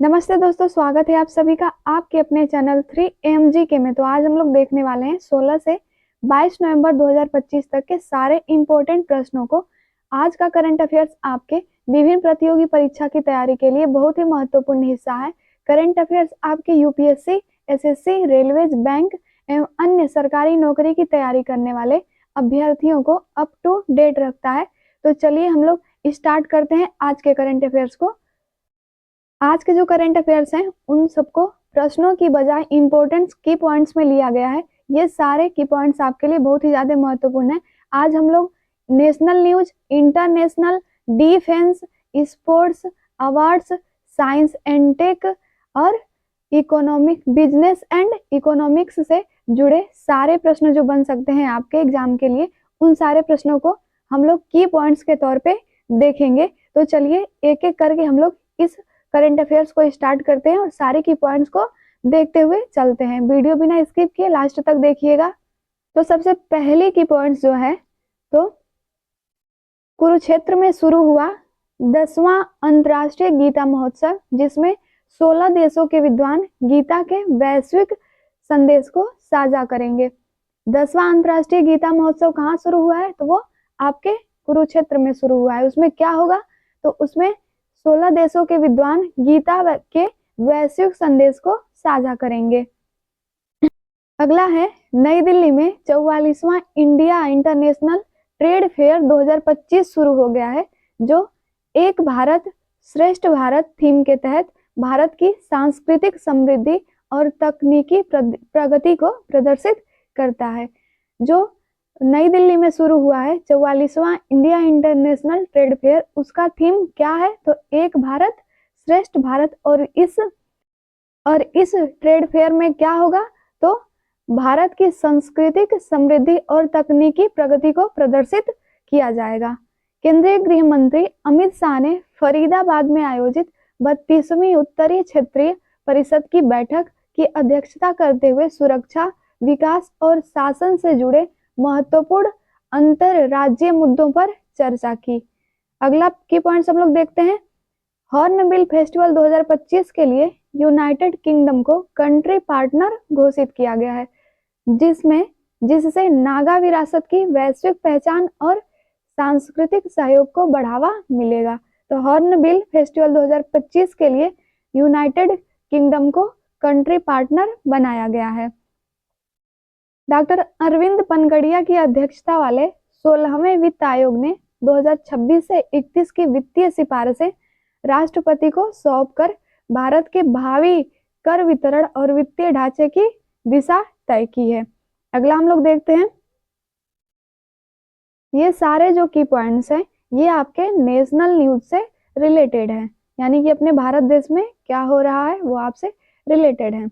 नमस्ते दोस्तों, स्वागत है आप सभी का आपके अपने चैनल 3AMG के में। तो आज हम लोग देखने वाले हैं 16 से 22 नवंबर 2025 तक के सारे इम्पोर्टेंट प्रश्नों को। आज का करंट अफेयर्स आपके विभिन्न प्रतियोगी परीक्षा की तैयारी के लिए बहुत ही महत्वपूर्ण हिस्सा है। करंट अफेयर्स आपके यूपीएससी, एसएससी, रेलवेज, बैंक एवं अन्य सरकारी नौकरी की तैयारी करने वाले अभ्यर्थियों को अप टू डेट रखता है। तो चलिए हम लोग स्टार्ट करते हैं आज के करंट अफेयर्स को। आज के जो करंट अफेयर्स हैं उन सबको प्रश्नों की बजाय इंपॉर्टेंट की पॉइंट्स में लिया गया है। ये सारे की पॉइंट्स आपके लिए बहुत ही ज्यादा महत्वपूर्ण है। आज हम लोग national news, international, defence, sports, awards, science and tech और इकोनॉमिक, बिजनेस एंड इकोनॉमिक्स से जुड़े सारे प्रश्न जो बन सकते हैं आपके एग्जाम के लिए, उन सारे प्रश्नों को हम लोग की पॉइंट्स के तौर पे देखेंगे। तो चलिए एक एक करके हम लोग इस करंट अफेयर्स को स्टार्ट करते हैं और सारे की पॉइंट्स को देखते हुए चलते हैं। वीडियो बिना स्किप किए लास्ट तक देखिएगा। तो सबसे पहले की पॉइंट्स जो है, तो कुरुक्षेत्र में शुरू हुआ 10वां अंतर्राष्ट्रीय गीता महोत्सव, जिसमें 16 देशों के विद्वान गीता के वैश्विक संदेश को साझा करेंगे। 10वां अंतर्राष्ट्रीय गीता महोत्सव कहाँ शुरू हुआ है? तो वो आपके कुरुक्षेत्र में शुरू हुआ है। उसमें क्या होगा? तो उसमें 16 देशों के विद्वान गीता के वैश्विक संदेश को साझा करेंगे। अगला है, नई दिल्ली में 44वां इंडिया इंटरनेशनल ट्रेड फेयर 2025 शुरू हो गया है, जो एक भारत श्रेष्ठ भारत थीम के तहत भारत की सांस्कृतिक समृद्धि और तकनीकी प्रगति को प्रदर्शित करता है। जो नई दिल्ली में शुरू हुआ है 44वां इंडिया इंटरनेशनल ट्रेड फेयर, उसका थीम क्या है? तो एक भारत श्रेष्ठ भारत। और इस ट्रेड फेयर में क्या होगा? तो भारत की सांस्कृतिक समृद्धि और तकनीकी प्रगति को प्रदर्शित किया जाएगा। केंद्रीय गृह मंत्री अमित शाह ने फरीदाबाद में आयोजित 32वीं उत्तरीय क्षेत्रीय परिषद की बैठक की अध्यक्षता करते हुए सुरक्षा, विकास और शासन से जुड़े महत्वपूर्ण अंतरराज्यीय मुद्दों पर चर्चा की। अगला की पॉइंट्स हम लोग देखते हैं। हॉर्नबिल फेस्टिवल 2025 के लिए यूनाइटेड किंगडम को कंट्री पार्टनर घोषित किया गया है, जिससे नागा विरासत की वैश्विक पहचान और सांस्कृतिक सहयोग को बढ़ावा मिलेगा। तो हॉर्नबिल फेस्टिवल 2025 के लिए यूनाइटेड किंगडम को कंट्री पार्टनर बनाया गया है। डॉक्टर अरविंद पनगड़िया की अध्यक्षता वाले 16वें वित्त आयोग ने 2026 से 31 की वित्तीय सिफारिशें राष्ट्रपति को सौंपकर भारत के भावी कर वितरण और वित्तीय ढांचे की दिशा तय की है। अगला हम लोग देखते हैं। ये सारे जो की पॉइंट्स हैं ये आपके नेशनल न्यूज से रिलेटेड हैं, यानी कि अपने भारत देश में क्या हो रहा है वो आपसे रिलेटेड है।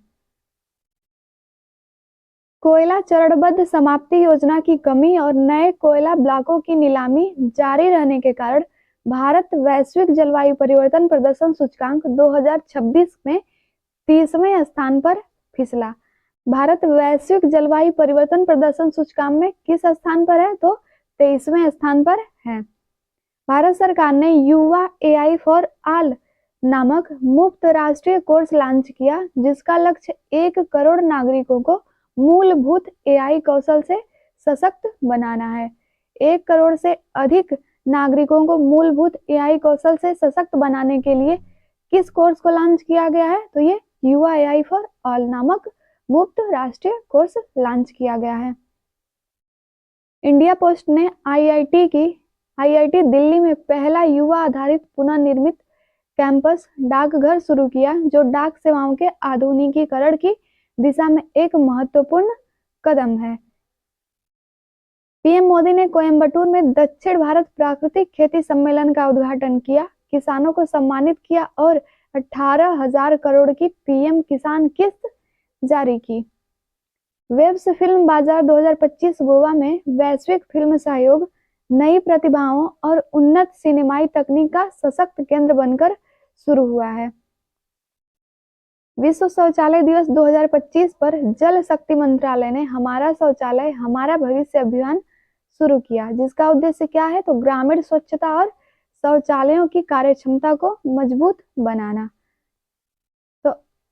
कोयला चरणबद्ध समाप्ति योजना की कमी और नए कोयला ब्लॉकों की नीलामी जारी रहने के कारण भारत वैश्विक जलवायु परिवर्तन प्रदर्शन सूचकांक 2026 में 30वें स्थान पर फिसला। भारत वैश्विक जलवायु परिवर्तन प्रदर्शन सूचकांक में किस स्थान पर है? तो 23वें स्थान पर है। भारत सरकार ने युवा AI फॉर ऑल नामक मुफ्त राष्ट्रीय कोर्स लॉन्च किया, जिसका लक्ष्य 1 करोड़ नागरिकों को मूलभूत AI कौशल से सशक्त बनाना है। 1 करोड़ से अधिक नागरिकों को मूलभूत AI कौशल से सशक्त बनाने के लिए किस कोर्स को लॉन्च किया गया है? तो ये युवा AI फॉर ऑल नामक मुफ्त राष्ट्रीय कोर्स लॉन्च किया गया है। इंडिया पोस्ट ने IIT दिल्ली में पहला युवा आधारित पुनर्निर्मित कैंपस डाकघर शुरू किया, जो डाक सेवाओं के आधुनिकीकरण की दिशा में एक महत्वपूर्ण कदम है। पीएम मोदी ने कोयम्बटूर में दक्षिण भारत प्राकृतिक खेती सम्मेलन का उद्घाटन किया, किसानों को सम्मानित किया और 18,000 करोड़ की पीएम किसान किस्त जारी की। वेब्स फिल्म बाजार 2025 गोवा में वैश्विक फिल्म सहयोग, नई प्रतिभाओं और उन्नत सिनेमाई तकनीक का सशक्त केंद्र बनकर शुरू हुआ है। विश्व शौचालय दिवस 2025 पर जल शक्ति मंत्रालय ने हमारा शौचालय हमारा भविष्य अभियान शुरू किया, जिसका उद्देश्य क्या है? तो ग्रामीण स्वच्छता और शौचालयों की कार्यक्षमता को मजबूत बनाना।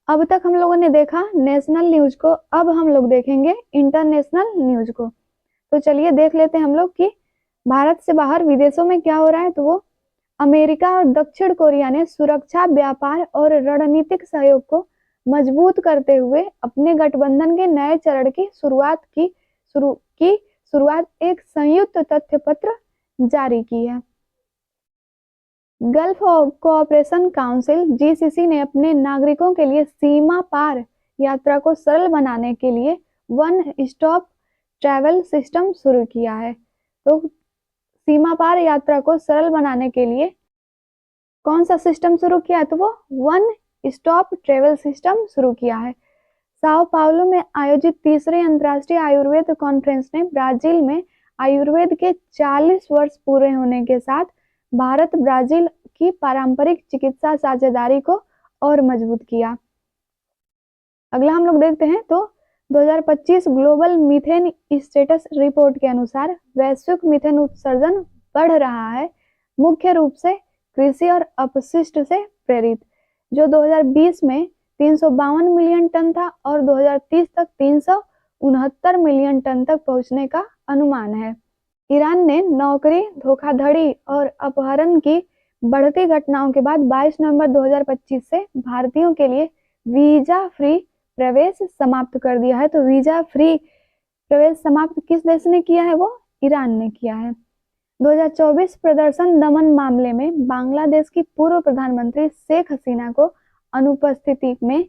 अब तक हम लोगों ने देखा नेशनल न्यूज को, अब हम लोग देखेंगे इंटरनेशनल न्यूज को। तो चलिए देख लेते हैं हम लोग कि भारत से बाहर विदेशों में क्या हो रहा है। तो वो अमेरिका और दक्षिण कोरिया ने सुरक्षा, व्यापार और रणनीतिक सहयोग को मजबूत करते हुए अपने गठबंधन के नए चरण की शुरुआत एक संयुक्त तथ्य पत्र जारी की है। गल्फ कोऑपरेशन काउंसिल जीसीसी ने अपने नागरिकों के लिए सीमा पार यात्रा को सरल बनाने के लिए वन स्टॉप ट्रैवल सिस्टम शुरू किया है। तो सीमा पार यात्रा को सरल बनाने के लिए कौन सा सिस्टम शुरू किया है? तो वो वन स्टॉप ट्रैवल सिस्टम शुरू किया है। साओ पाउलो में आयोजित तीसरे अंतर्राष्ट्रीय आयुर्वेद कॉन्फ्रेंस ने ब्राजील में आयुर्वेद के 40 वर्ष पूरे होने के साथ भारत ब्राजील की पारंपरिक चिकित्सा साझेदारी को और मजबूत किया। अगला हम लोग देखते हैं तो 2025 ग्लोबल मीथेन स्टेटस रिपोर्ट के अनुसार वैश्विक मीथेन उत्सर्जन बढ़ रहा है, मुख्य रूप से कृषि और अपशिष्ट से प्रेरित, जो 2020 में 352 मिलियन टन था और 2030 तक 369 मिलियन टन तक पहुंचने का अनुमान है। ईरान ने नौकरी, धोखाधड़ी और अपहरण की बढ़ती घटनाओं के बाद 22 नवंबर 2025 से भारतीयों के लिए वीजा फ्री प्रवेश समाप्त कर दिया है। तो वीजा फ्री प्रवेश समाप्त किस देश ने किया है? वो ईरान ने किया है। 2024 प्रदर्शन दमन मामले में बांग्लादेश की पूर्व प्रधानमंत्री शेख हसीना को अनुपस्थिति में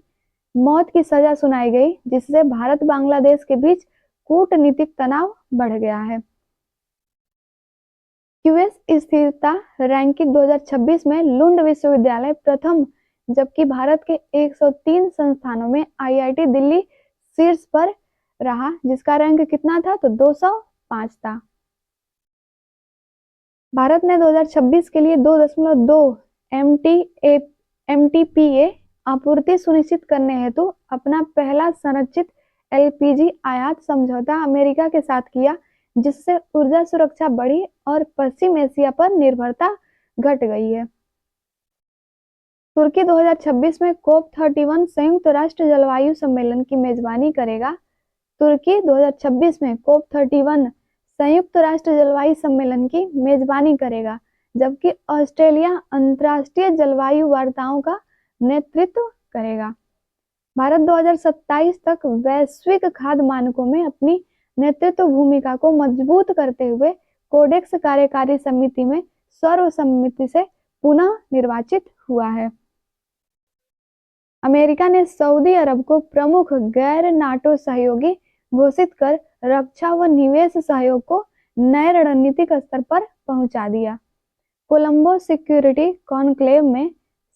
मौत की सजा सुनाई गई, जिससे भारत बांग्लादेश के बीच कूटनीतिक तनाव बढ़ गया है। यूएस स्थिरता रैंकिंग 2026 में लुंड विश्वविद्यालय प्रथम, जबकि भारत के 103 संस्थानों में आईआईटी दिल्ली शीर्ष पर रहा, जिसका रैंक कितना था? तो 205 था। भारत ने 2026 के लिए 2.2 एमटीपीए आपूर्ति सुनिश्चित करने हेतु अपना पहला संरचित एलपीजी आयात समझौता अमेरिका के साथ किया, जिससे ऊर्जा सुरक्षा बढ़ी और पश्चिम एशिया पर निर्भरता घट गई है। तुर्की 2026 में COP31 संयुक्त राष्ट्र जलवायु सम्मेलन की मेजबानी करेगा। तुर्की 2026 में COP31 संयुक्त राष्ट्र जलवायु सम्मेलन की मेजबानी करेगा, जबकि ऑस्ट्रेलिया अंतर्राष्ट्रीय जलवायु वार्ताओं का नेतृत्व करेगा। भारत 2027 तक वैश्विक खाद्य मानकों में अपनी नेतृत्व भूमिका को मजबूत करते हुए कोडेक्स कार्यकारी समिति में सर्वसम्मति से पुनः निर्वाचित हुआ है। अमेरिका ने सऊदी अरब को प्रमुख गैर नाटो सहयोगी घोषित कर रक्षा व निवेश सहयोग को नए रणनीतिक स्तर पर पहुंचा दिया। कोलंबो सिक्योरिटी कॉन्क्लेव में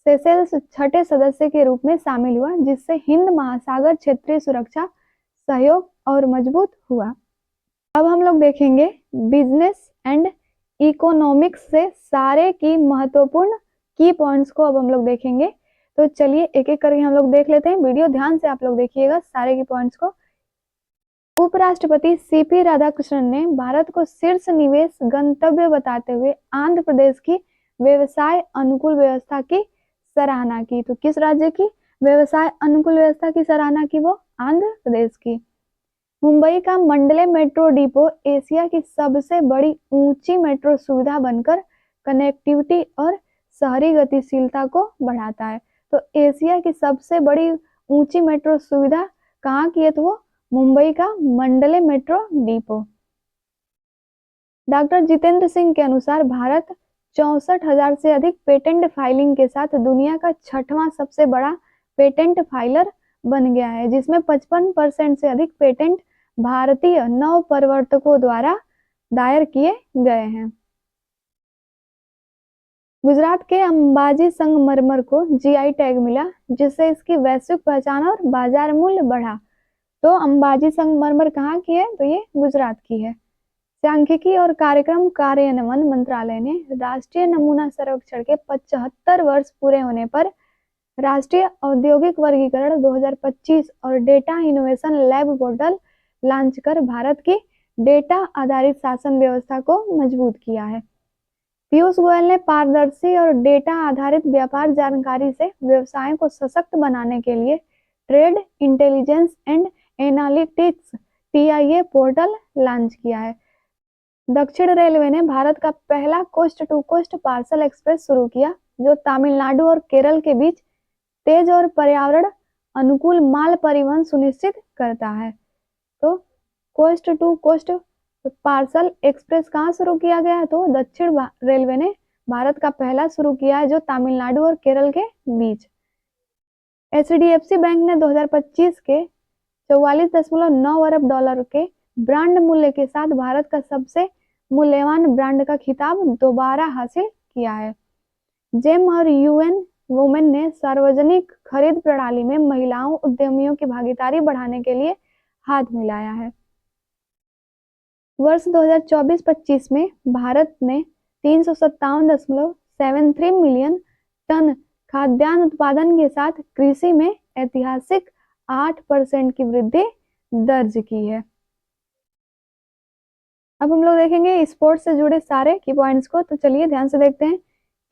सेशेल्स छठे सदस्य के रूप में शामिल हुआ, जिससे हिंद महासागर क्षेत्रीय सुरक्षा सहयोग और मजबूत हुआ। अब हम लोग देखेंगे बिजनेस एंड इकोनॉमिक्स से सारे की महत्वपूर्ण की पॉइंट्स को अब हम लोग देखेंगे। तो चलिए एक एक करके हम लोग देख लेते हैं। वीडियो ध्यान से आप लोग देखिएगा सारे की पॉइंट्स को। उपराष्ट्रपति सीपी राधाकृष्णन ने भारत को शीर्ष निवेश गंतव्य बताते हुए आंध्र प्रदेश की व्यवसाय अनुकूल व्यवस्था की सराहना की। तो किस राज्य की व्यवसाय अनुकूल व्यवस्था की सराहना की? वो आंध्र प्रदेश की। मुंबई का मंडले मेट्रो डिपो एशिया की सबसे बड़ी ऊंची मेट्रो सुविधा बनकर कनेक्टिविटी और शहरी गतिशीलता को बढ़ाता है। तो एशिया की सबसे बड़ी ऊंची मेट्रो सुविधा कहाँ की है? तो वो मुंबई का Mandale metro depot. Doctor Jitendra Singh के अनुसार भारत 64,000 से अधिक पेटेंट फाइलिंग के साथ दुनिया का 6वां सबसे बड़ा पेटेंट फाइलर बन गया है, जिसमें 55% से अधिक पेटेंट भारतीय नवप्रवर्तकों द्वारा दायर किए गए हैं। गुजरात के अंबाजी संगमरमर को जीआई टैग मिला, जिससे इसकी वैश्विक पहचान और बाजार मूल्य बढ़ा। तो अंबाजी संगमरमर कहाँ की है? तो ये गुजरात की है। सांख्यिकी और कार्यक्रम कार्यान्वयन मंत्रालय ने राष्ट्रीय नमूना सर्वेक्षण के 75 वर्ष पूरे होने पर राष्ट्रीय औद्योगिक वर्गीकरण 2025 और data innovation lab portal launch कर भारत की डेटा आधारित शासन व्यवस्था को मजबूत किया है। पीयूष गोयल ने पारदर्शी और डेटा आधारित व्यापार जानकारी से व्यवसायों को सशक्त बनाने के लिए trade intelligence and analytics TIA portal launch किया है। दक्षिण रेलवे ने भारत का पहला coast to coast parcel express शुरू किया, जो तमिलनाडु और केरल के बीच तेज और पर्यावरण अनुकूल माल परिवहन सुनिश्चित करता है। तो coast to coast parcel express कहाँ शुरू किया गया है? तो दक्षिण रेलवे ने भारत का पहला शुरू किया है, जो तमिलनाडु और केरल के बीच। HDFC बैंक ने 2025 के 44.9 अरब डॉलर के ब्रांड मूल्य के साथ भारत का सबसे मूल्यवान ब्रांड का खिताब दोबारा हासिल किया है। जेम और UN वुमेन ने सार्वजनिक खरीद प्रणाली में महिलाओं उद्यमियों की भागीदारी बढ़ाने के लिए हाथ मिलाया है। वर्ष 2024-25 में भारत ने 357.73 मिलियन टन खाद्यान्न उत्पादन के साथ कृषि में ऐतिहासिक 8% की वृद्धि दर्ज की है। अब हम लोग देखेंगे स्पोर्ट्स से जुड़े सारे की पॉइंट्स को, तो चलिए ध्यान से देखते हैं।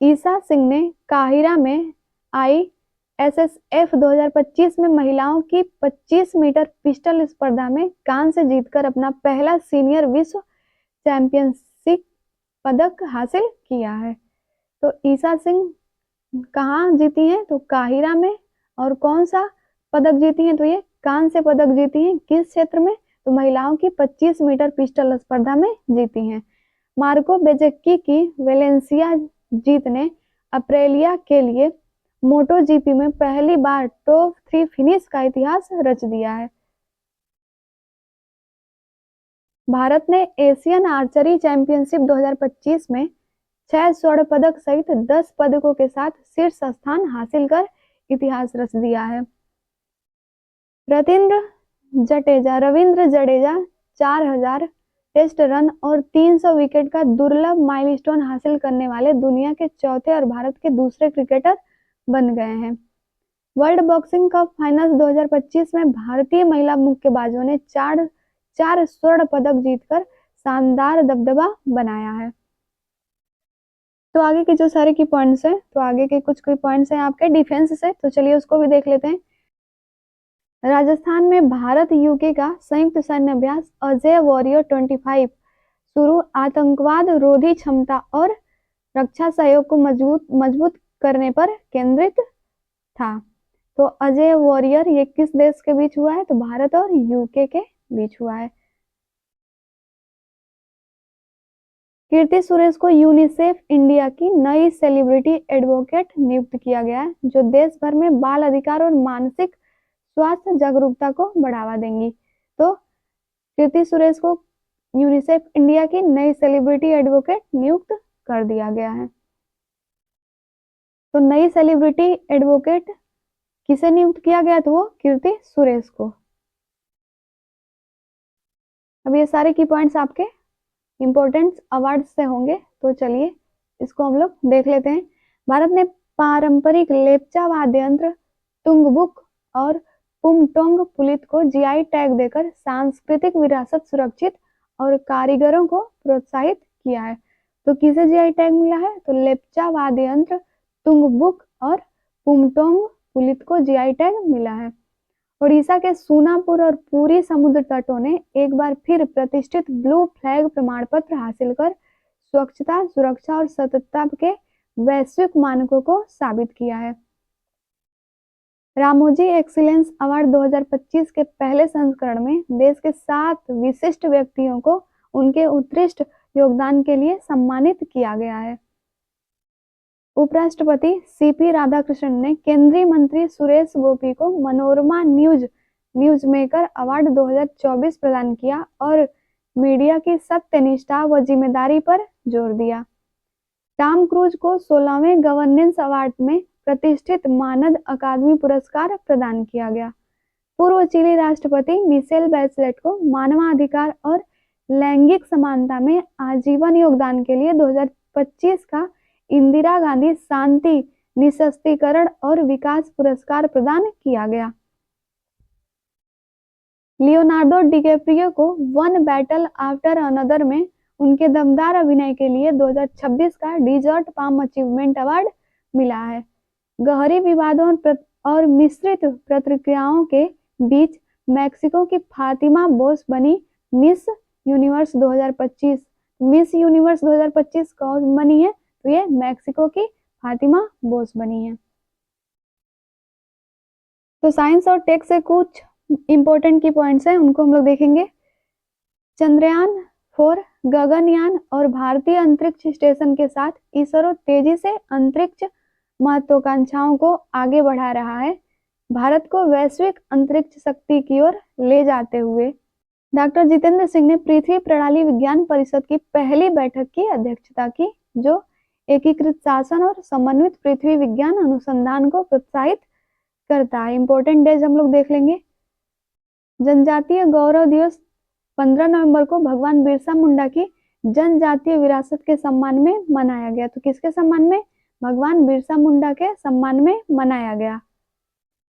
ईसा सिंह ने काहिरा में ISSF 2025 में महिलाओं की 25 मीटर पिस्टल स्पर्धा में कांस्य जीतकर अपना पहला सीनियर विश्व चैंपियनशिप पदक हासिल किया है। तो ईसा सिंह कहाँ जीती हैं? तो काहिरा में। और कौन सा पदक जीती हैं? तो ये कांस्य पदक जीती हैं। किस क्षेत्र में? तो महिलाओं की 25 मीटर पिस्टल स्पर्धा में जीती हैं। मार्को बेजेक्की की वेलेंसिया जीत ने अप्रेलिया के लिए MotoGP में पहली बार टॉप 3 फिनिश का इतिहास रच दिया है। भारत ने एशियन आर्चरी चैंपियनशिप 2025 में 6 स्वर्ण पदक सहित 10 पदकों के साथ शीर्ष स्थान हासिल कर इतिहास रच दिया है। रविंद्र जडेजा 4000 टेस्ट रन और 300 विकेट का दुर्लभ माइलस्टोन हासिल करने वाले दुनिया के चौथे और भारत के दूसरे क्रिकेटर बन गए हैं। वर्ल्ड बॉक्सिंग कप फाइनल्स 2025 में भारतीय महिला मुक्केबाजों ने चार स्वर्ण पदक जीतकर शानदार दबदबा बनाया है। तो आगे के जो सारे की पॉइंट्स हैं, तो आगे के कुछ पॉइंट्स हैं आपके डिफेंस से, तो चलिए उसको भी देख लेते हैं। राजस्थान में भारत UK का संयुक्त सैन्य अभ्यास अजय वॉरियर 25 शुरू आतंकवाद रोधी क्षमता और रक्षा सहयोग को मजबूत करने पर केंद्रित था। तो अजय वॉरियर ये किस देश के बीच हुआ है? तो भारत और UK के बीच हुआ है। कीर्ति सुरेश को यूनिसेफ इंडिया की नई सेलिब्रिटी एडवोकेट नियुक्त किया गया है, जो देश भर में बाल अधिकार और मानसिक स्वास्थ्य जागरूकता को बढ़ावा देंगी। तो कीर्ति सुरेश को यूनिसेफ इंडिया की नई सेलिब्रिटी एडवोकेट नियुक्त कर दिया गया है। तो नई सेलिब्रिटी एडवोकेट किसे नियुक्त किया गया? तो वो कीर्ति सुरेश को। अब ये सारे की पॉइंट्स आपके इंपॉर्टेंट अवार्ड से होंगे, तो चलिए इसको हम लोग देख लेते हैं। भारत ने पारंपरिक लेप्चा वाद्य यंत्र तुंगबुक और पुमटोंग पुलित को GI टैग देकर सांस्कृतिक विरासत सुरक्षित और कारीगरों को प्रोत्साहित किया है। तो किसे GI टैग मिला है? तो लेप्चा वाद्य यंत्र तुंगबुक और पुमटोंग पुलित को GI टैग मिला है। ओडिशा के सूनापुर और पुरी समुद्र तटों ने एक बार फिर प्रतिष्ठित ब्लू फ्लैग प्रमाण पत्र हासिल कर स्वच्छता, सुरक्षा और सततता के वैश्विक मानकों को साबित किया है। रामोजी एक्सीलेंस अवार्ड 2025 के पहले संस्करण में देश के 7 विशिष्ट व्यक्तियों को उनके उत्कृष्ट योगदान के लिए सम्मानित किया गया है। उपराष्ट्रपति CP राधाकृष्णन ने केंद्रीय मंत्री सुरेश गोपी को मनोरमा न्यूज मेकर अवार्ड 2024 प्रदान किया और मीडिया की सत्यनिष्ठा व जिम्मेदारी पर जोर दिया। टॉम क्रूज को 16वें गवर्नेंस अवार्ड में प्रतिष्ठित मानद अकादमी पुरस्कार प्रदान किया गया। पूर्व चिली राष्ट्रपति मिशेल बैचलेट को मानवाधिकार और लैंगिक समानता में आजीवन योगदान के लिए 2025 का इंदिरा गांधी शांति निःशस्त्रीकरण और विकास पुरस्कार प्रदान किया गया। लियोनार्डो डिकैप्रियो को वन बैटल आफ्टर अनदर में उनके दमदार अभिनय के लिए 2026 का डिजर्ट पाम अचीवमेंट अवार्ड मिला है। गहरे विवादों और और मिश्रित प्रतिक्रियाओं के बीच मैक्सिको की फातिमा बोस बनी मिस यूनिवर्स 2025। मिस यूनिवर्स 2025 कौन बनी है? तो ये मैक्सिको की फातिमा बोस बनी है। तो साइंस और टेक से कुछ इंपॉर्टेंट की पॉइंट्स हैं, उनको हम लोग देखेंगे। चंद्रयान 4 गगनयान और भारतीय अंतरिक्ष स्टेशन के साथ इसरो तेजी से अंतरिक्ष महत्वाकांक्षाओं को आगे बढ़ा रहा है, भारत को वैश्विक अंतरिक्ष शक्ति की ओर ले जाते हुए। डॉक्टर जितेंद्र सिंह ने पृथ्वी प्रणाली विज्ञान परिषद की पहली बैठक की अध्यक्षता की, जो एकीकृत शासन और समन्वित पृथ्वी विज्ञान अनुसंधान को प्रोत्साहित करता है। इंपॉर्टेंट डेज हम लोग देख लेंगे। जनजातीय गौरव दिवस 15 नवंबर को भगवान बिरसा मुंडा की जनजातीय विरासत के सम्मान में मनाया गया। तो किसके सम्मान में? भगवान बिरसा मुंडा के सम्मान में मनाया गया।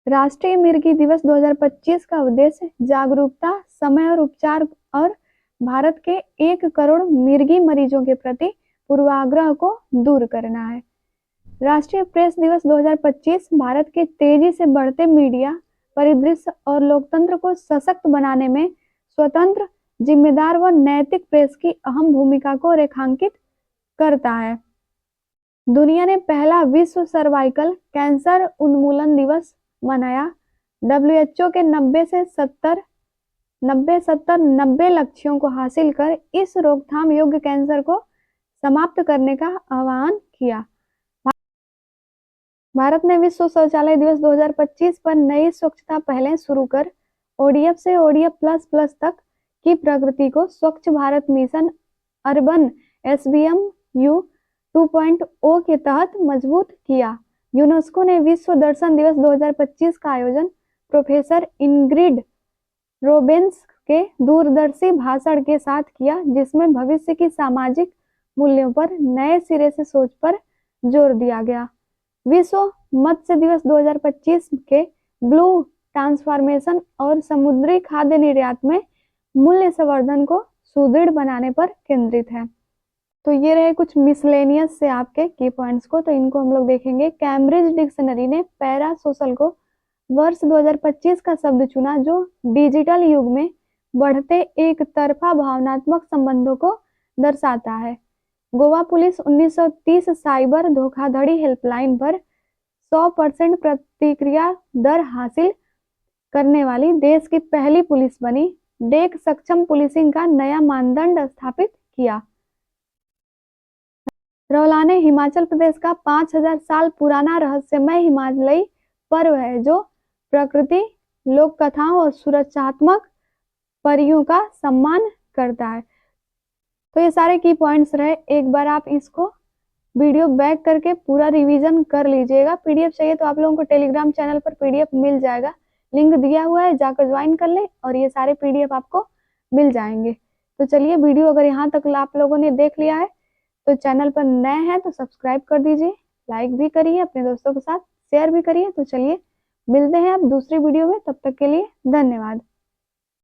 राष्ट्रीय मिर्गी दिवस 2025 का उद्देश्य जागरूकता, समय और उपचार और भारत के 1 करोड़ मिर्गी मरीजों के प्रति पूर्वाग्रह को दूर करना है। राष्ट्रीय प्रेस दिवस 2025 भारत के तेजी से बढ़ते मीडिया परिदृश्य और लोकतंत्र को सशक्त बनाने में स्वतंत्र, जिम्मेदार व नैतिक प्रेस की अहम भूमिका को रेखांकित करता है। दुनिया ने पहला विश्व सर्वाइकल कैंसर उन्मूलन दिवस मनाया। WHO के 90 लक्ष्यों को हासिल कर इस रोकथाम योग्य कैंसर को समाप्त करने का आह्वान किया। भारत ने विश्व शौचालय दिवस 2025 पर नई स्वच्छता पहलें शुरू कर ODF से ODF++ तक की प्रगति को स्वच्छ भारत मिशन अर्बन SBMU 2.0 के तहत मजबूत किया। यूनेस्को ने विश्व दर्शन दिवस 2025 का आयोजन प्रोफेसर इंग्रिड रोबेंस के दूरदर्शी भाषण के साथ किया, जिसमें भविष्य की सामाजिक मूल्यों पर नए सिरे से सोच पर जोर दिया गया। विश्व मत्स्य दिवस 2025 के ब्लू ट्रांसफॉर्मेशन और समुद्री खाद्य निर्यात में मूल्य संवर्धन को सुदृढ़ बनाने पर केंद्रित है। तो ये रहे कुछ मिसलेनियस से आपके की पॉइंट्स को, तो इनको हम लोग देखेंगे। कैम्ब्रिज डिक्शनरी ने पैरा सोशल को वर्ष 2025 का शब्द चुना, जो डिजिटल युग में बढ़ते एक तरफा भावनात्मक संबंधों को दर्शाता है। गोवा पुलिस 1930 साइबर धोखाधड़ी हेल्पलाइन पर 100% प्रतिक्रिया दर हासिल करने वाली देश की पहली पुलिस बनी। डेक सक्षम पुलिसिंग का नया मानदंड स्थापित किया। रौलाने हिमाचल प्रदेश का 5000 साल पुराना रहस्यमय हिमालयी पर्व है, जो प्रकृति, लोक कथाओं और सुरक्षात्मक परियों का सम्मान करता है। तो ये सारे की पॉइंट्स रहे। एक बार आप इसको वीडियो बैक करके पूरा रिवीजन कर लीजिएगा। PDF चाहिए तो आप लोगों को टेलीग्राम चैनल पर PDF मिल जाएगा, लिंक दिया हुआ है, जाकर ज्वाइन कर लें और ये सारे PDF आपको मिल जाएंगे। तो चलिए, वीडियो अगर यहाँ तक आप लोगों ने देख लिया है तो चैनल पर नए हैं तो सब्सक्राइब कर दीजिए, लाइक भी करिए, अपने दोस्तों के साथ शेयर भी करिए। तो चलिए मिलते हैं अब दूसरी वीडियो में, तब तक के लिए धन्यवाद।